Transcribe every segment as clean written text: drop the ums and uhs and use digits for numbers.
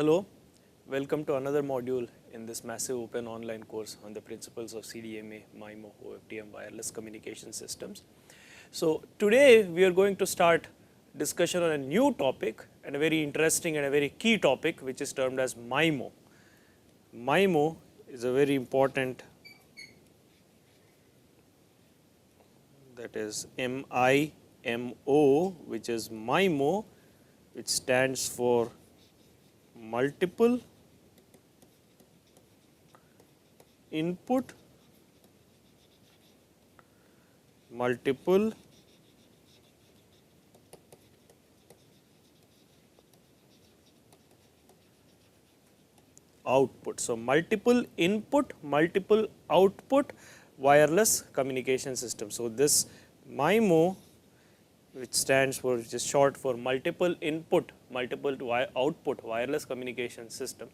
Hello, welcome to another module in this massive open online course on the principles of CDMA, MIMO, OFDM wireless communication systems. So today we are going to start discussion on a new topic and a very interesting and a very key topic which is termed as MIMO. MIMO is a very important, that is MIMO, which is MIMO, which stands for multiple input, multiple output. So, multiple input, multiple output wireless communication system. So, this MIMO, which stands for, which is short for multiple input, multiple output wireless communication system,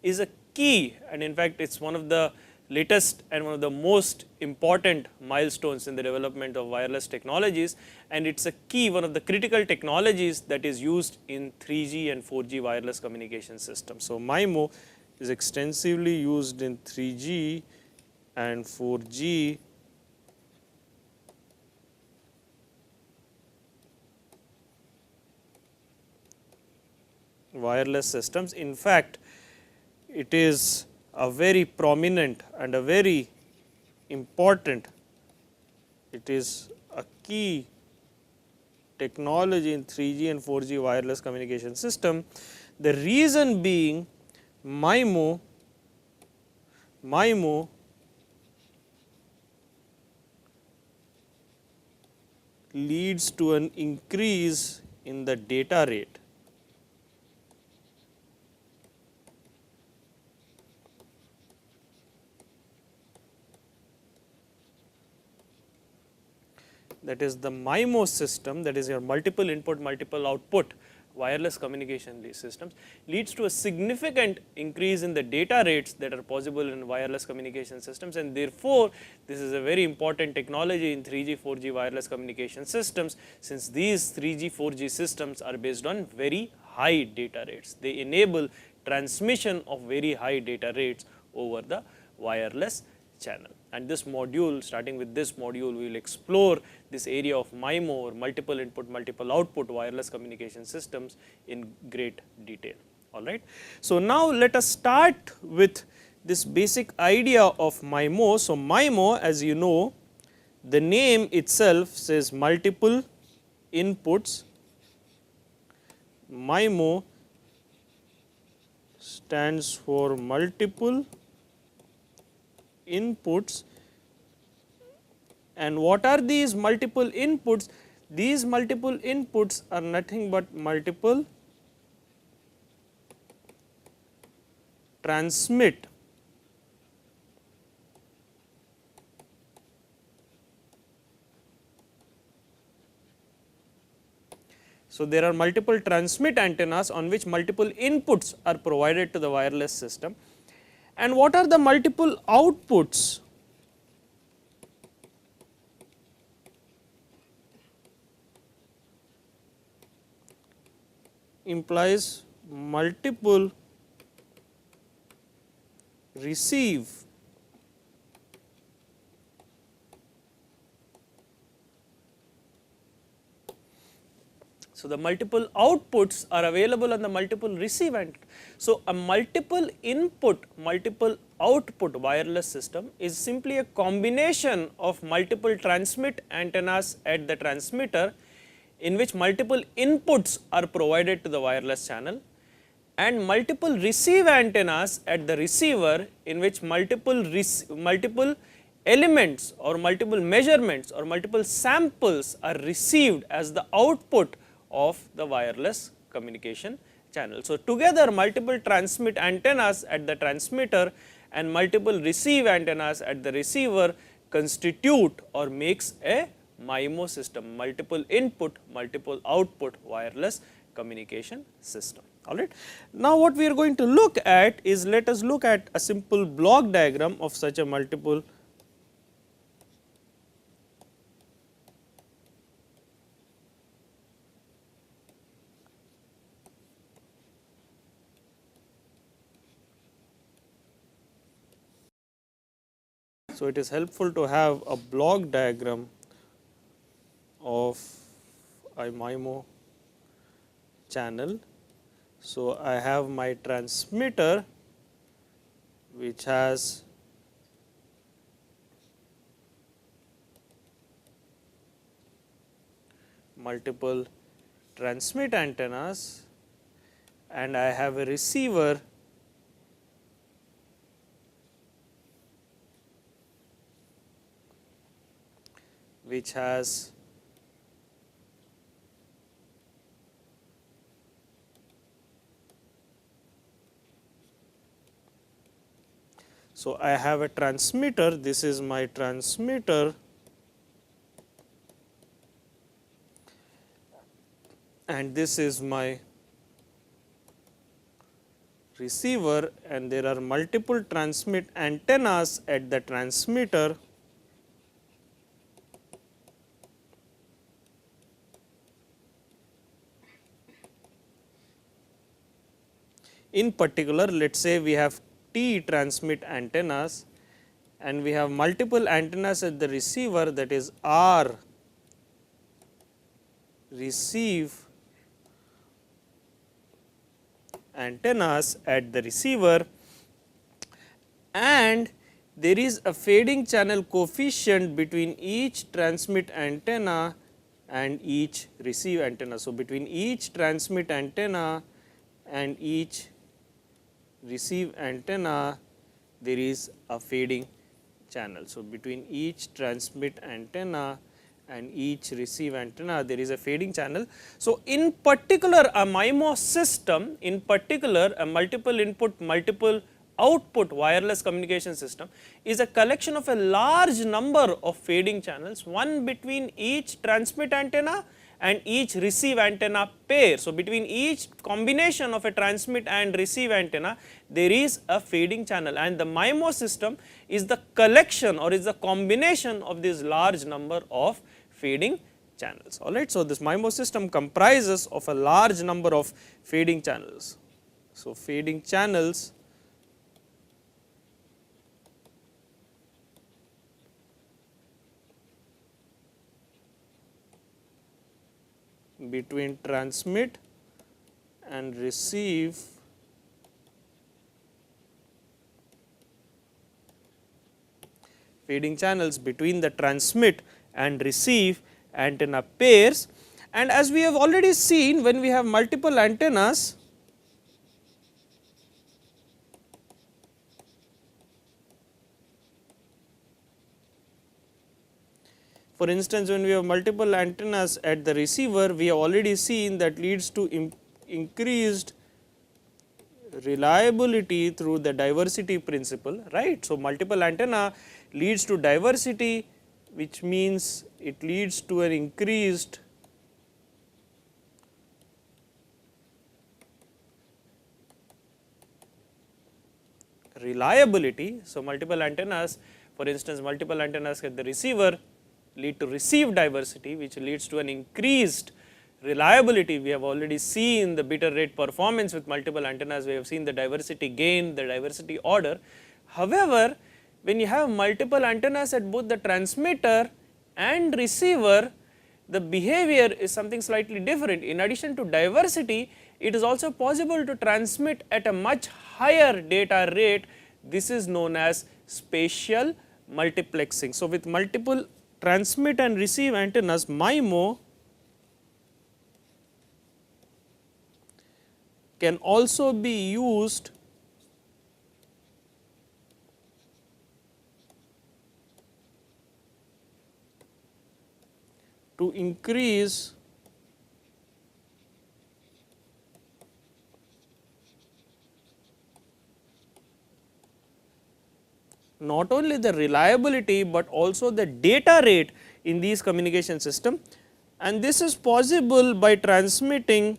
is a key, and in fact it is one of the latest and one of the most important milestones in the development of wireless technologies, and it is a key, one of the critical technologies that is used in 3G and 4G wireless communication systems. So, MIMO is extensively used in 3G and 4G wireless systems. In fact, it is a very prominent and a very important, it is a key technology in 3G and 4G wireless communication system. The reason being MIMO leads to an increase in the data rate. That is the MIMO system, that is your multiple input, multiple output wireless communication systems, leads to a significant increase in the data rates that are possible in wireless communication systems, and therefore, this is a very important technology in 3G, 4G wireless communication systems, since these 3G, 4G systems are based on very high data rates. They enable transmission of very high data rates over the wireless channel. And this module, starting with this module, we will explore this area of MIMO, or multiple input, multiple output wireless communication systems in great detail. All right. So, now let us start with this basic idea of MIMO. So, MIMO, as you know, the name itself says multiple inputs. MIMO stands for multiple inputs, and what are these multiple inputs? These multiple inputs are nothing but multiple transmit So, there are multiple transmit antennas on which multiple inputs are provided to the wireless system. And what are the multiple outputs? Implies multiple receive So, the multiple outputs are available on the multiple receive antenna. So, a multiple input, multiple output wireless system is simply a combination of multiple transmit antennas at the transmitter, in which multiple inputs are provided to the wireless channel, and multiple receive antennas at the receiver, in which multiple elements or multiple measurements or multiple samples are received as the output of the wireless communication channel. So, together multiple transmit antennas at the transmitter and multiple receive antennas at the receiver constitute or makes a MIMO system, multiple input, multiple output wireless communication system. All right. Now, what we are going to look at is, let us look at a simple block diagram of such a multiple So, it is helpful to have a block diagram of a MIMO channel. So, I have my transmitter which has multiple transmit antennas, and I have a receiver which has so I have a transmitter, this is my transmitter, and this is my receiver, and there are multiple transmit antennas at the transmitter. In particular, let us say we have T transmit antennas and we have multiple antennas at the receiver, that is R receive antennas at the receiver, and there is a fading channel coefficient between each transmit antenna and each receive antenna. So, between each transmit antenna and each receive antenna there is a fading channel. So, between each transmit antenna and each receive antenna there is a fading channel. So, in particular a MIMO system, in particular a multiple input multiple output wireless communication system is a collection of a large number of fading channels, one between each transmit antenna and each receive antenna pair. So, between each combination of a transmit and receive antenna there is a fading channel, and the MIMO system is the collection or is the combination of this large number of fading channels. Alright. So, this MIMO system comprises of a large number of fading channels. So, fading channels between transmit and receive fading channels between the transmit and receive antenna pairs. And as we have already seen, when we have multiple antennas, for instance, when we have multiple antennas at the receiver, we have already seen that leads to increased reliability through the diversity principle, right. So, multiple antenna leads to diversity, which means it leads to an increased reliability. So, multiple antennas, for instance, multiple antennas at the receiver lead to receive diversity, which leads to an increased reliability. We have already seen the bit rate performance with multiple antennas, we have seen the diversity gain, the diversity order. However, when you have multiple antennas at both the transmitter and receiver, the behavior is something slightly different. In addition to diversity, it is also possible to transmit at a much higher data rate. This is known as spatial multiplexing. So, with multiple transmit and receive antennas, MIMO can also be used to increase not only the reliability, but also the data rate in these communication system, and this is possible by transmitting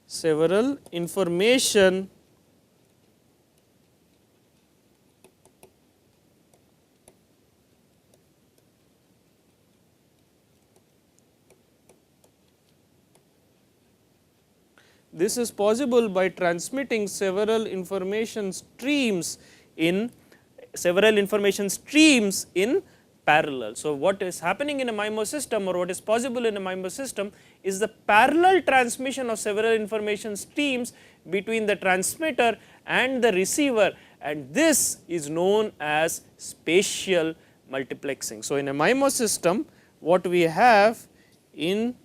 several information This is possible by transmitting several information streams in parallel. So, what is happening in a MIMO system, or what is possible in a MIMO system, is the parallel transmission of several information streams between the transmitter and the receiver, and this is known as spatial multiplexing. So, in a MIMO system, what we have in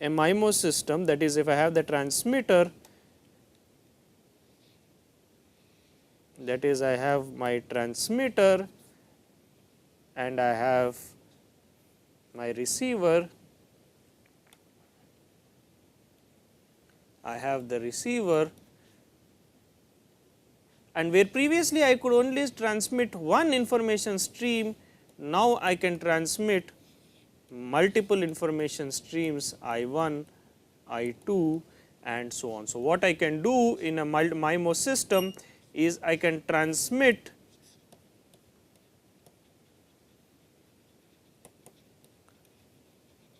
a MIMO system, that is, if I have the transmitter, that is, I have my transmitter and I have my receiver, I have the receiver, and where previously I could only transmit one information stream, now I can transmit multiple information streams I1, I2 and so on. So, what I can do in a MIMO system is I can transmit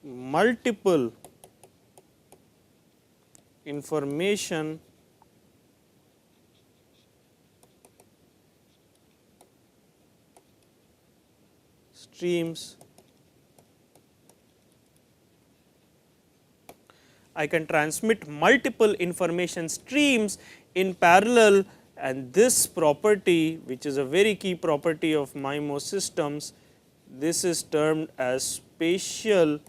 multiple information streams. I can transmit multiple information streams in parallel, and this property, which is a very key property of MIMO systems, this is termed as spatial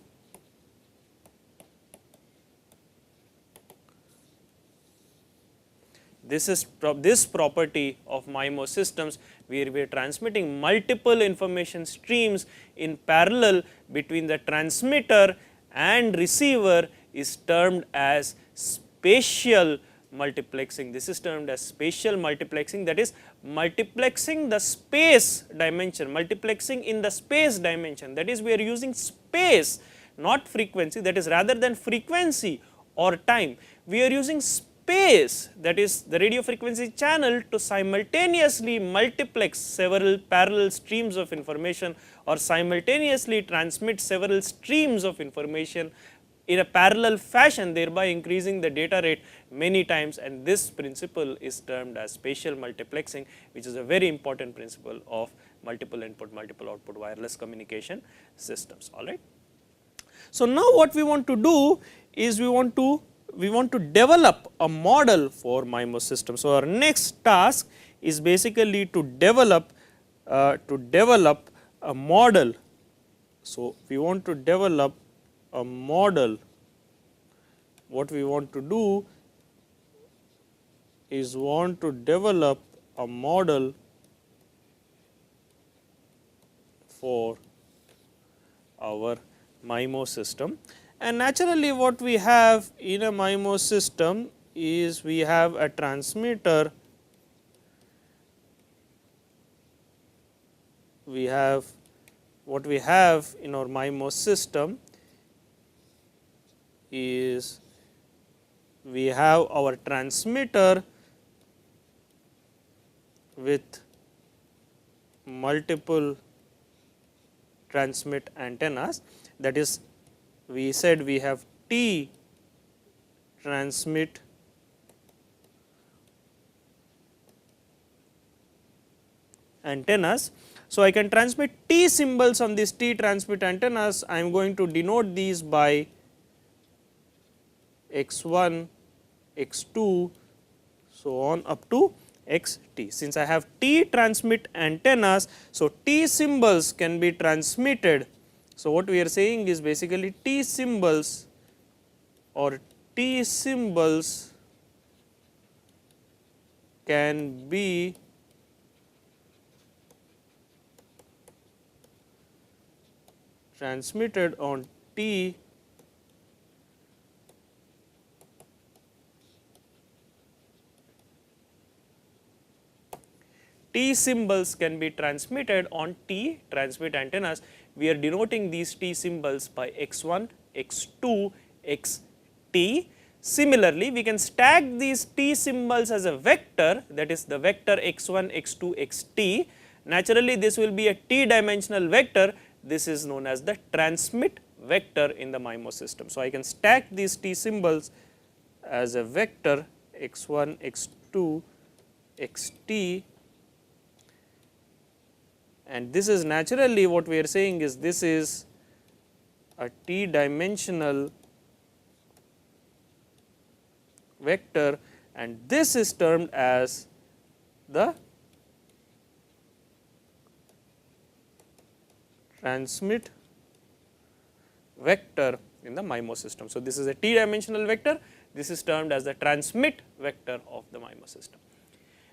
this property of MIMO systems, where we are transmitting multiple information streams in parallel between the transmitter and receiver, is termed as spatial multiplexing. This is termed as spatial multiplexing, that is multiplexing the space dimension, multiplexing in the space dimension, that is, we are using space, not frequency, that is, rather than frequency or time, we are using space, that is the radio frequency channel, to simultaneously multiplex several parallel streams of information or simultaneously transmit several streams of information in a parallel fashion, thereby increasing the data rate many times, and this principle is termed as spatial multiplexing, which is a very important principle of multiple input, multiple output wireless communication systems. All right. So, now what we want to do is we want to develop a model for MIMO system. So, our next task is basically to develop a model. So, we want to develop a model. What we want to do is want to develop a model for our MIMO system, and naturally what we have in a MIMO system is we have a transmitter, we have what we have in our MIMO system is we have our transmitter with multiple transmit antennas, that is, we said we have T transmit antennas. So, I can transmit T symbols on these T transmit antennas. I am going to denote these by x1, x2, so on up to xt. Since I have T transmit antennas, so T symbols can be transmitted. So, what we are saying is basically T symbols or T symbols can be transmitted on T symbols can be transmitted on T transmit antennas. We are denoting these T symbols by x1, x2, xt. Similarly, we can stack these T symbols as a vector, that is the vector x1, x2, xt. Naturally, this will be a T dimensional vector. This is known as the transmit vector in the MIMO system. So, I can stack these T symbols as a vector x1, x2, xt, and this is naturally what we are saying is this is a t dimensional vector, and this is termed as the transmit vector in the MIMO system. So, this is a t dimensional vector, this is termed as the transmit vector of the MIMO system.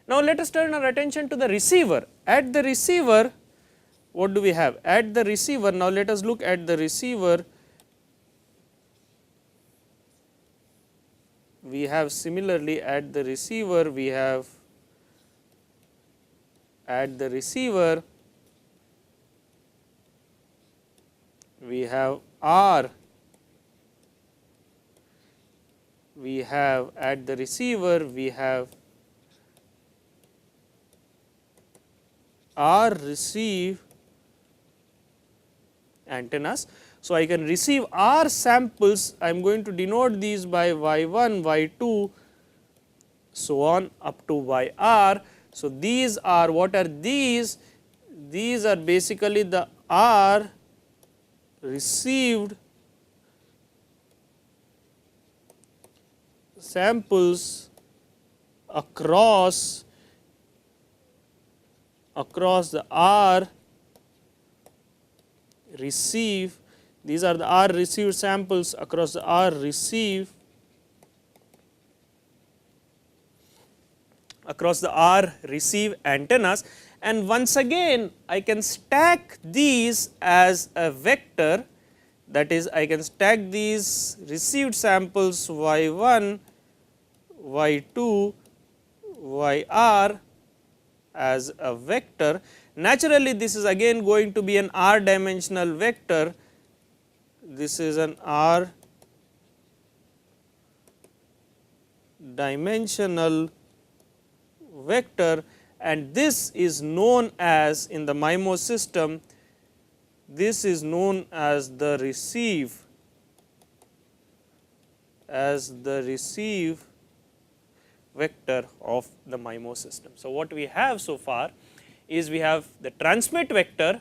Now, let us turn our attention to the receiver. At the receiver, what do we have? At the receiver, now let us look at the receiver. We have similarly at the receiver, we have at the receiver, we have R, we have at the receiver, we have R receive antennas. So, I can receive R samples, I am going to denote these by y1, y2, so on up to yr. So, these are what are these? These are basically the R received samples across the R receive. These are the R received samples across the R receive antennas, and once again I can stack these as a vector, that is I can stack these received samples y1, y2, yr as a vector. Naturally, this is again going to be an R dimensional vector. This is an R dimensional vector, and this is known as, in the MIMO system, this is known as the receive vector of the MIMO system. So, what we have so far is we have the transmit vector,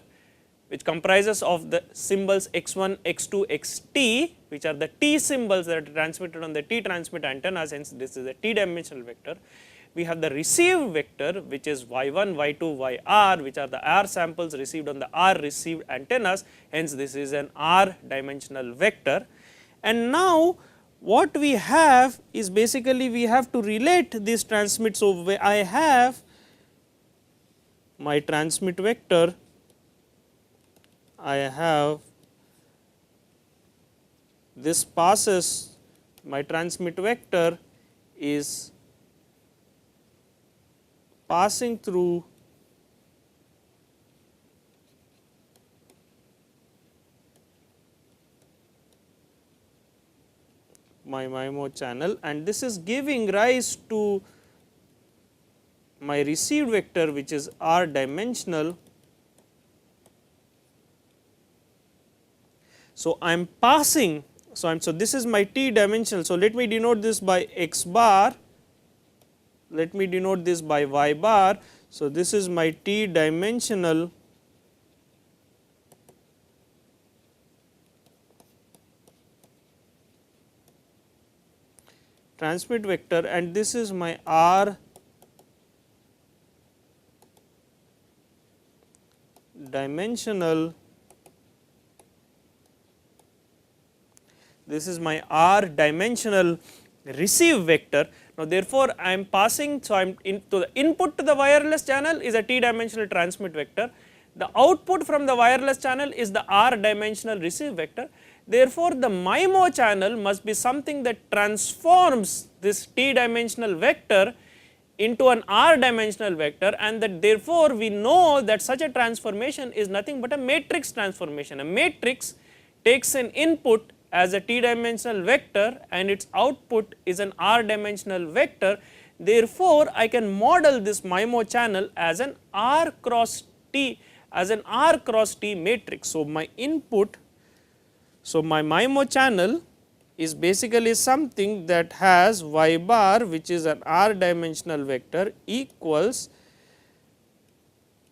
which comprises of the symbols x1, x2, xt, which are the t symbols that are transmitted on the t transmit antennas, hence this is a t dimensional vector. We have the receive vector, which is y1, y2, yr, which are the R samples received on the R received antennas, hence this is an R dimensional vector. And now, what we have is basically we have to relate this transmit. So, I have my transmit vector, I have this passes, my transmit vector is passing through my MIMO channel, and this is giving rise to my received vector, which is R dimensional. So, I am passing, so this is my t dimensional. So, let me denote this by x bar, let me denote this by y bar. So, this is my t dimensional transmit vector, and this is my R dimensional, this is my R dimensional receive vector. Now, therefore, I am passing, so I am into the input to the wireless channel is a t dimensional transmit vector, the output from the wireless channel is the R dimensional receive vector. Therefore, the MIMO channel must be something that transforms this t dimensional vector into an R dimensional vector, and that therefore, we know that such a transformation is nothing but a matrix transformation. A matrix takes an input as a t dimensional vector and its output is an R dimensional vector. Therefore, I can model this MIMO channel as an R cross T matrix. So, my input, so my MIMO channel is basically something that has y bar, which is an r dimensional vector, equals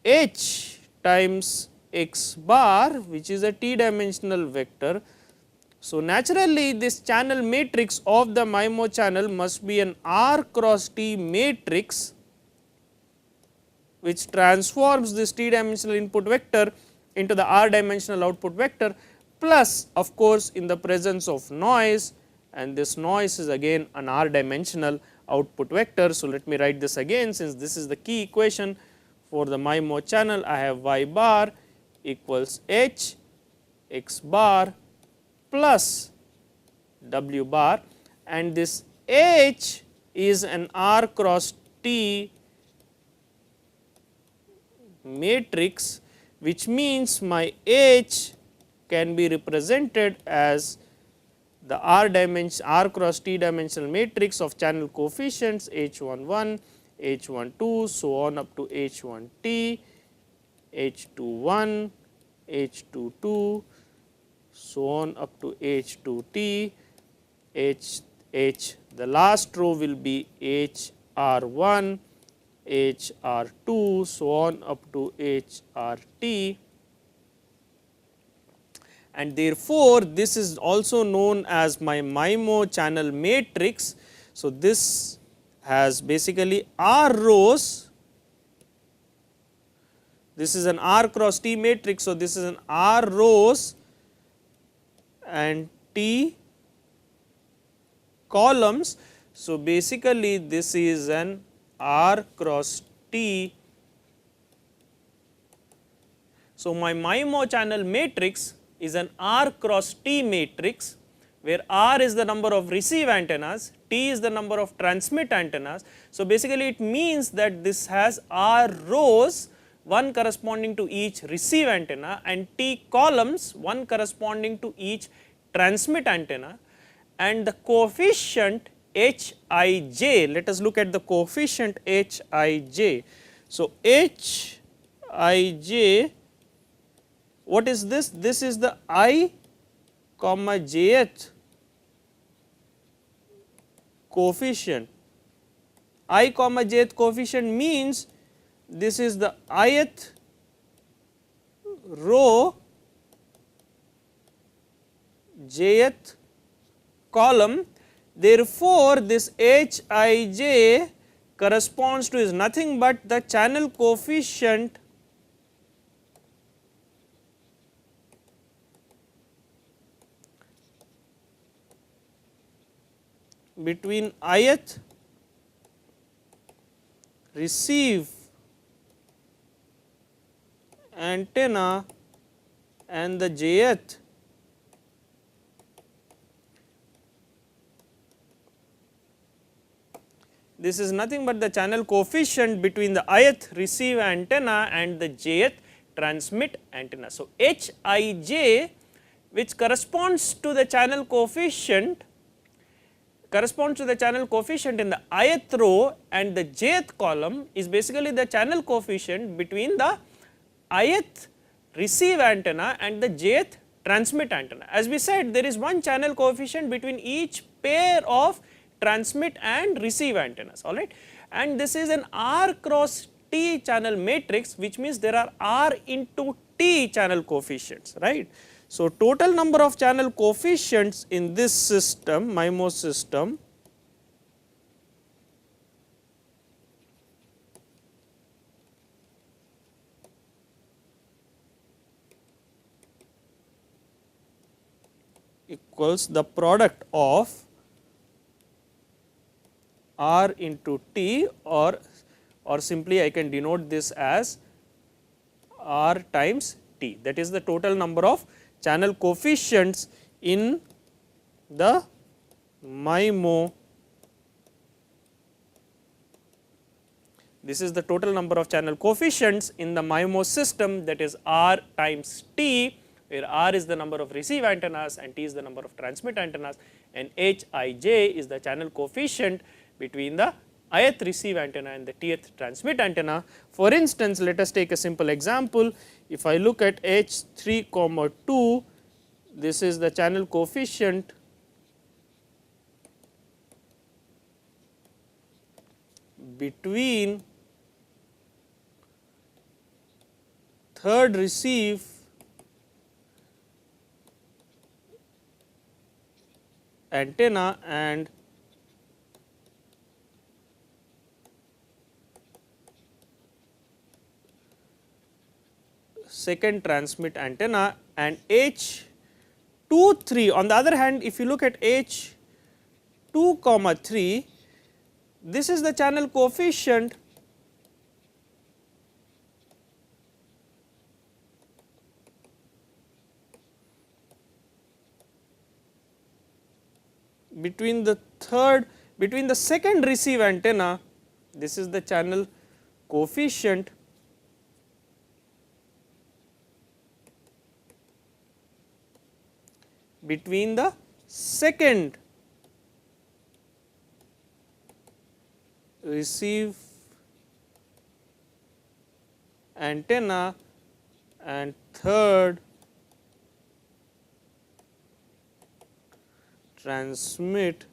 h times x bar, which is a t dimensional vector. So, naturally this channel matrix of the MIMO channel must be an r cross t matrix, which transforms this t dimensional input vector into the r dimensional output vector, plus of course in the presence of noise, and this noise is again an r dimensional output vector. So, let me write this again, since this is the key equation for the MIMO channel. I have y bar equals h x bar plus w bar, and this h is an r cross t matrix, which means my h can be represented as the r cross t dimensional matrix of channel coefficients h11, h12, so on up to h1t, h21, h22, so on up to h2t, the last row will be hr1, hr2, so on up to hrt, and therefore, this is also known as my MIMO channel matrix. So, this has basically r rows, this is an r cross t matrix. So, this is an r rows and t columns. So, basically this is an r cross t. So, my MIMO channel matrix is an r cross t matrix, where r is the number of receive antennas, t is the number of transmit antennas. So, basically it means that this has r rows, one corresponding to each receive antenna, and t columns, one corresponding to each transmit antenna, and the coefficient hij, let us look at the coefficient hij. So, hij, what is this? This is the I comma jth coefficient. I comma jth coefficient means this is the ith row, jth column. Therefore, this hij corresponds to is nothing but the channel coefficient between ith receive antenna and the jth this is nothing but the channel coefficient between the ith receive antenna and the jth transmit antenna. So, hij, which corresponds to the channel coefficient in the ith row and the jth column, is basically the channel coefficient between the ith receive antenna and the jth transmit antenna. As we said, there is one channel coefficient between each pair of transmit and receive antennas, all right, and this is an r cross t channel matrix, which means there are r into t channel coefficients, right. So, total number of channel coefficients in this system, MIMO system, equals the product of r into t, or simply I can denote this as r times t, that is the total number of channel coefficients in the MIMO. This is the total number of channel coefficients in the MIMO system, that is r times t, where r is the number of receive antennas and t is the number of transmit antennas, and hij is the channel coefficient between the ith receive antenna and the tth transmit antenna. For instance, let us take a simple example. If I look at h3 comma 2, this is the channel coefficient between third receive antenna and second transmit antenna, and H 2 3. On the other hand, if you look at H 2 comma 3, this is the channel coefficient between the second receive antenna. This is the channel coefficient between the second receive antenna and third transmit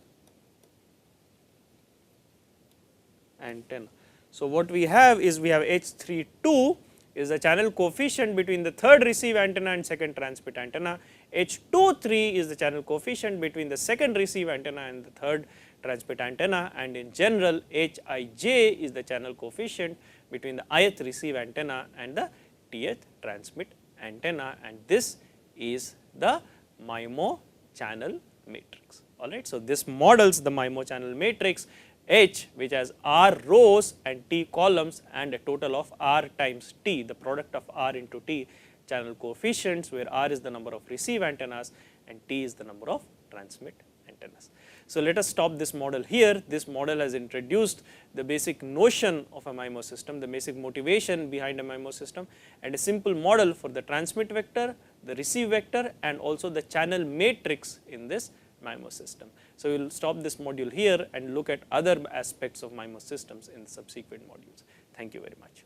antenna. So, what we have is we have H32 is the channel coefficient between the third receive antenna and second transmit antenna. H23 is the channel coefficient between the second receive antenna and the third transmit antenna, and in general Hij is the channel coefficient between the ith receive antenna and the tth transmit antenna, and this is the MIMO channel matrix. Alright. So, this models the MIMO channel matrix H, which has R rows and T columns and a total of R times T, the product of R into T channel coefficients, where R is the number of receive antennas and T is the number of transmit antennas. So, let us stop this model here. This model has introduced the basic notion of a MIMO system, the basic motivation behind a MIMO system, and a simple model for the transmit vector, the receive vector, and also the channel matrix in this MIMO system. So, we will stop this module here and look at other aspects of MIMO systems in the subsequent modules. Thank you very much.